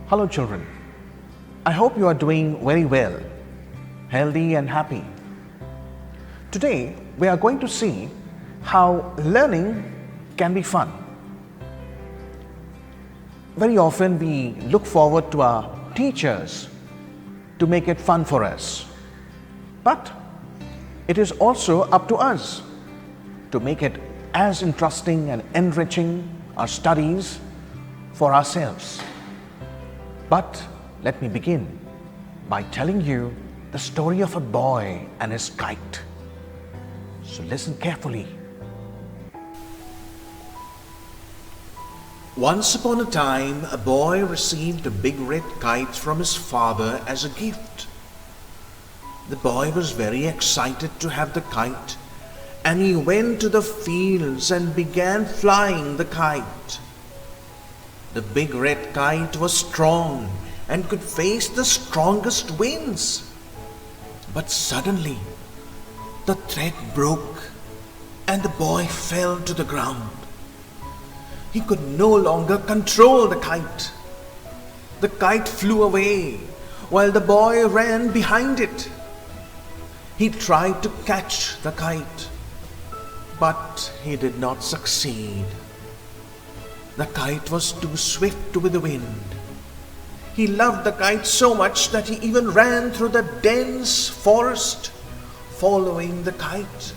Hello children, I hope you are doing very well, healthy and happy. Today we are going to see how learning can be fun. Very often we look forward to our teachers to make it fun for us. But it is also up to us to make it as interesting and enriching our studies for ourselves. But let me begin by telling you the story of a boy and his kite. So listen carefully. Once upon a time, a boy received a big red kite from his father as a gift. The boy was very excited to have the kite, and he went to the fields and began flying the kite. The big red kite was strong and could face the strongest winds. But suddenly, the thread broke and the boy fell to the ground. He could no longer control the kite. The kite flew away while the boy ran behind it. He tried to catch the kite, but he did not succeed. The kite was too swift with the wind. He loved the kite so much that he even ran through the dense forest, following the kite,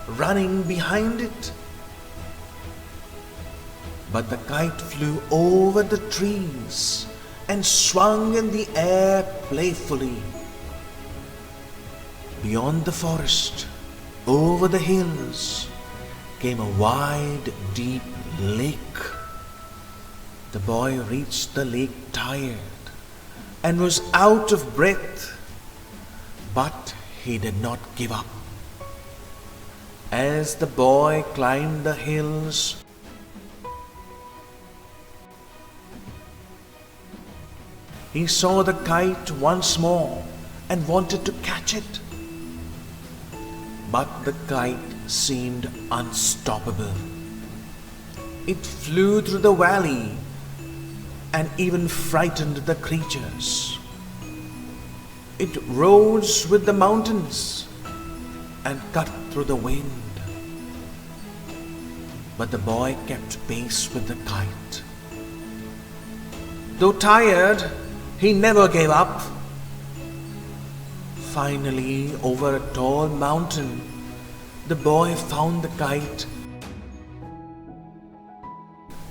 running behind it. But the kite flew over the trees and swung in the air playfully. Beyond the forest, over the hills, came a wide, deep lake. The boy reached the lake tired and was out of breath, but he did not give up. As the boy climbed the hills, he saw the kite once more and wanted to catch it. But the kite seemed unstoppable. It flew through the valley and even frightened the creatures. It rose with the mountains and cut through the wind. But the boy kept pace with the kite. Though tired, he never gave up. Finally, over a tall mountain, the boy found the kite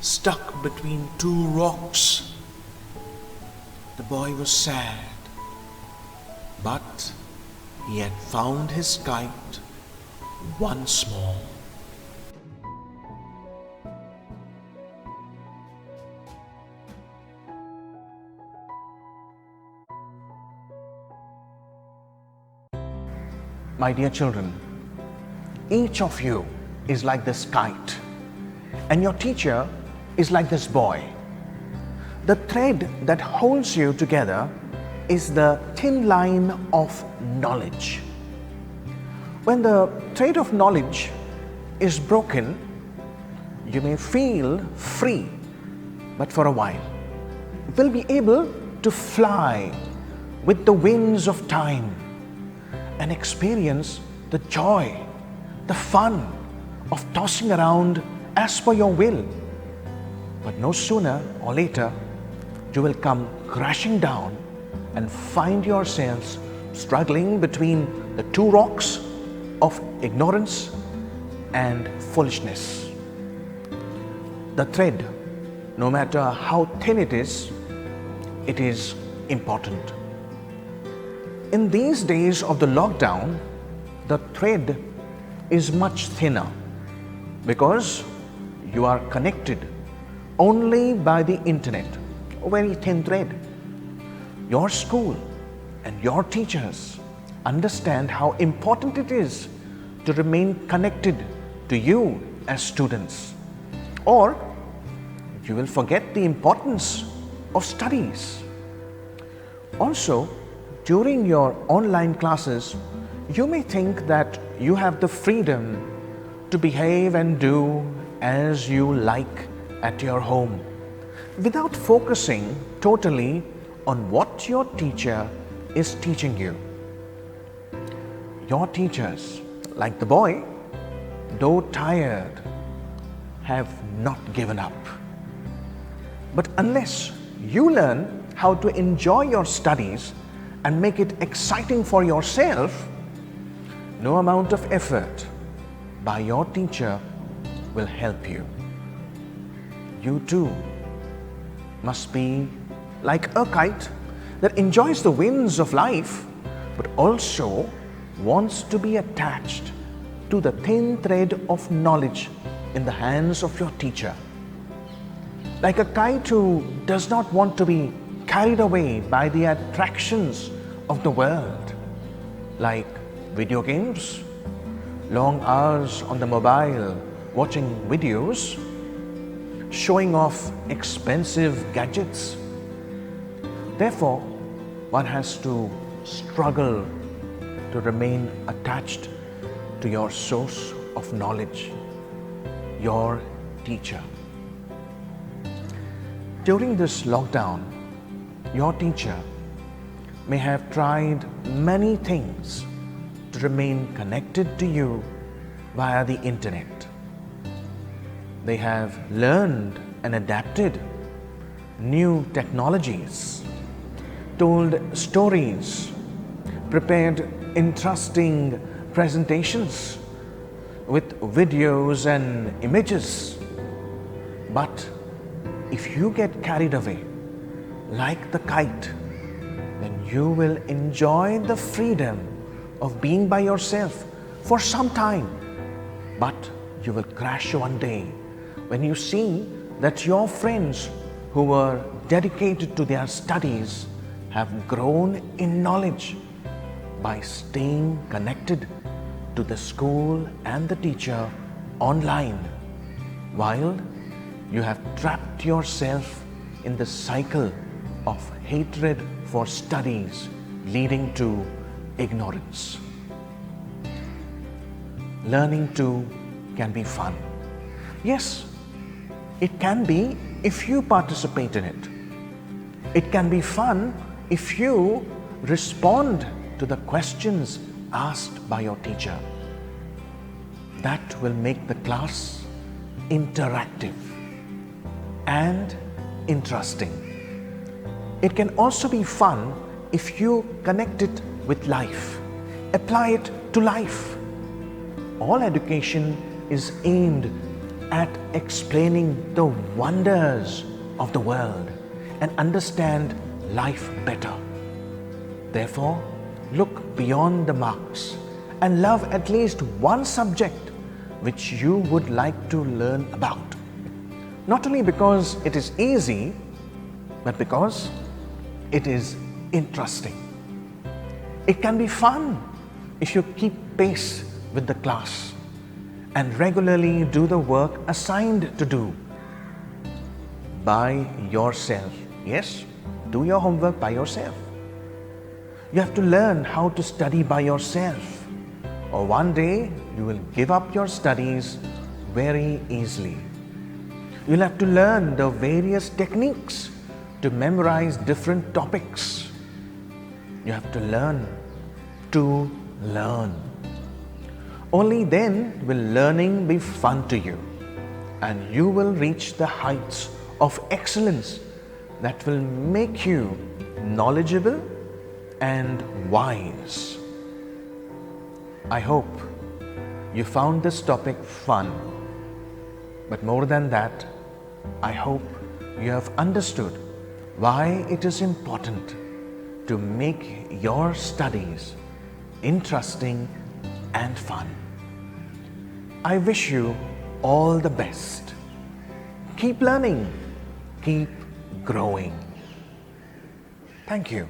stuck between two rocks. The boy was sad, but he had found his kite once more. My dear children, each of you is like this kite, and your teacher is like this boy. The thread that holds you together is the thin line of knowledge. When the thread of knowledge is broken, you may feel free, but for a while. You will be able to fly with the wings of time and experience the joy, the fun of tossing around as per your will. But no sooner or later, you will come crashing down and find yourselves struggling between the two rocks of ignorance and foolishness. The thread, no matter how thin it is important. In these days of the lockdown, the thread is much thinner because you are connected only by the internet, a very thin thread. Your school and your teachers understand how important it is to remain connected to you as students, or you will forget the importance of studies. Also, during your online classes, you may think that you have the freedom to behave and do as you like at your home. without focusing totally on what your teacher is teaching you. Your teachers, like the boy, though tired, have not given up. But unless you learn how to enjoy your studies and make it exciting for yourself, no amount of effort by your teacher will help you. You too must be like a kite that enjoys the winds of life, but also wants to be attached to the thin thread of knowledge in the hands of your teacher. Like a kite who does not want to be carried away by the attractions of the world, like video games, long hours on the mobile watching videos, showing off expensive gadgets. Therefore, one has to struggle to remain attached to your source of knowledge, your teacher. During this lockdown, your teacher may have tried many things to remain connected to you via the internet. They have learned and adapted new technologies, told stories, prepared interesting presentations with videos and images. But if you get carried away like the kite, then you will enjoy the freedom of being by yourself for some time. But you will crash one day when you see that your friends who were dedicated to their studies have grown in knowledge by staying connected to the school and the teacher online, while you have trapped yourself in the cycle of hatred for studies leading to ignorance. Learning too can be fun. Yes, it can be if you participate in it. It can be fun if you respond to the questions asked by your teacher. That will make the class interactive and interesting. It can also be fun if you connect it with life, apply it to life. All education is aimed at explaining the wonders of the world and understand life better. Therefore, look beyond the marks and love at least one subject which you would like to learn about. Not only because it is easy, but because it is interesting. It can be fun if you keep pace with the class and regularly do the work assigned to do by yourself. Yes, do your homework by yourself. You have to learn how to study by yourself, or one day you will give up your studies very easily. You'll have to learn the various techniques to memorize different topics. You have to learn to learn. Only then will learning be fun to you, and you will reach the heights of excellence that will make you knowledgeable and wise. I hope you found this topic fun, but more than that, I hope you have understood why it is important to make your studies interesting and fun. I wish you all the best. Keep learning, keep growing. Thank you.